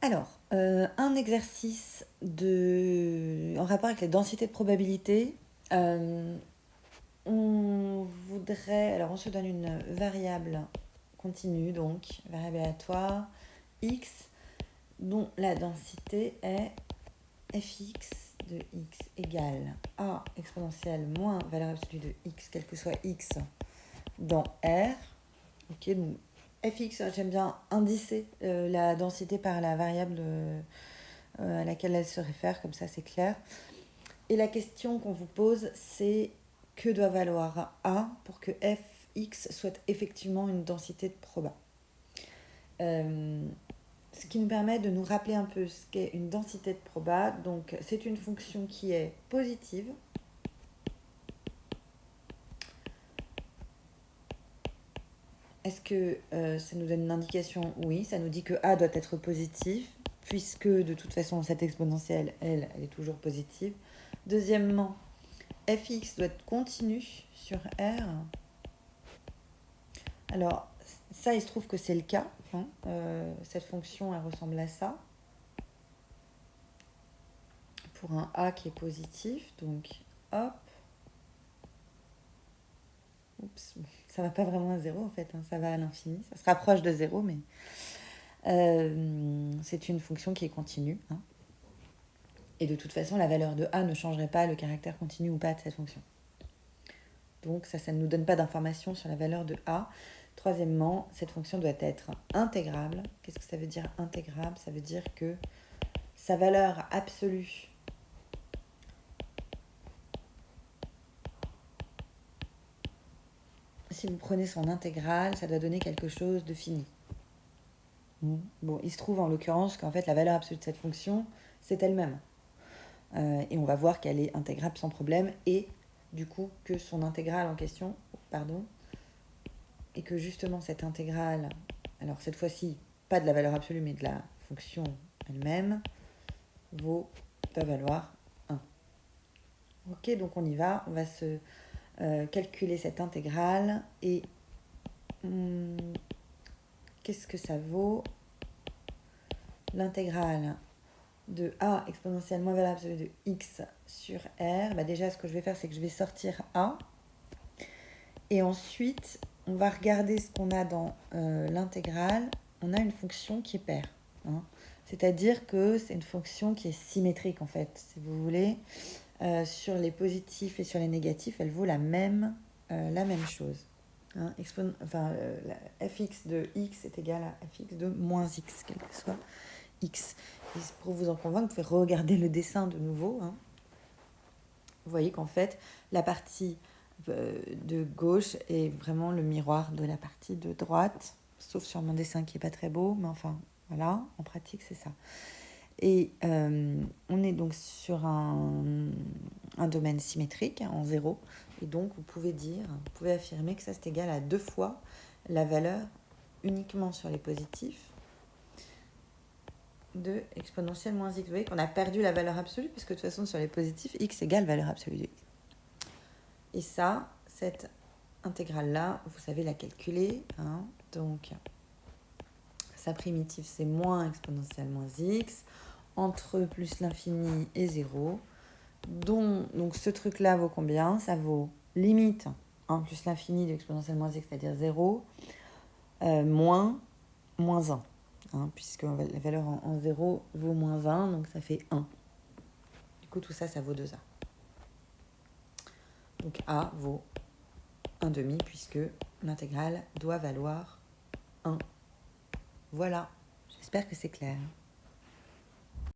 Alors, un exercice en rapport avec les densités de probabilité. On se donne une variable continue, donc variable aléatoire, x, dont la densité est fx de x égale a exponentielle moins valeur absolue de x, quel que soit x, dans R. Ok, donc fx, j'aime bien indicer la densité par la variable à laquelle elle se réfère, comme ça c'est clair. Et la question qu'on vous pose, c'est que doit valoir A pour que fx soit effectivement une densité de proba. Ce qui nous permet de nous rappeler un peu ce qu'est une densité de proba. Donc c'est une fonction qui est positive. Est-ce que ça nous donne une indication? Oui, ça nous dit que A doit être positif, puisque de toute façon cette exponentielle, elle est toujours positive. Deuxièmement, fx doit être continu sur R. Alors, ça, il se trouve que c'est le cas. Cette fonction, elle ressemble à ça. Pour un A qui est positif, donc hop. Oups, ça va pas vraiment à 0 en fait, ça va à l'infini. Ça se rapproche de 0, mais c'est une fonction qui est continue. Et de toute façon, la valeur de A ne changerait pas le caractère continu ou pas de cette fonction. Donc ça ne nous donne pas d'informations sur la valeur de A. Troisièmement, cette fonction doit être intégrable. Qu'est-ce que ça veut dire intégrable? Ça veut dire que sa valeur absolue si vous prenez son intégrale, ça doit donner quelque chose de fini. Bon, il se trouve en l'occurrence qu'en fait la valeur absolue de cette fonction, c'est elle-même. Et on va voir qu'elle est intégrable sans problème et du coup que son intégrale en question, et que justement cette intégrale, alors cette fois-ci, pas de la valeur absolue mais de la fonction elle-même, doit valoir 1. Ok, donc on y va, on va se calculer cette intégrale et qu'est-ce que ça vaut? L'intégrale de a exponentielle moins valeur absolue de x sur r. Déjà, ce que je vais faire, c'est que je vais sortir a. Et ensuite, on va regarder ce qu'on a dans l'intégrale. On a une fonction qui est paire. C'est-à-dire que c'est une fonction qui est symétrique, en fait, si vous voulez. Sur les positifs et sur les négatifs, elle vaut la même chose. Fx de x est égal à fx de moins x, quel que soit x. Et pour vous en convaincre, vous pouvez regarder le dessin de nouveau. Vous voyez qu'en fait, la partie de gauche est vraiment le miroir de la partie de droite, sauf sur mon dessin qui n'est pas très beau, mais enfin, voilà, en pratique, c'est ça. Et on est donc sur un domaine symétrique, en 0. Et donc, vous pouvez affirmer que ça, c'est égal à 2 fois la valeur uniquement sur les positifs de exponentielle moins x. Vous voyez qu'on a perdu la valeur absolue, puisque de toute façon, sur les positifs, x égale valeur absolue de x. Et ça, cette intégrale-là, vous savez la calculer. Donc, sa primitive, c'est moins exponentielle moins x, entre plus l'infini et 0. Donc, ce truc-là vaut combien? Ça vaut limite 1 plus l'infini de exponentielle moins x, c'est-à-dire 0, moins 1. Puisque la valeur en 0 vaut moins 1, donc ça fait 1. Du coup, tout ça, ça vaut 2A. Donc A vaut 1/2, puisque l'intégrale doit valoir 1. Voilà, j'espère que c'est clair.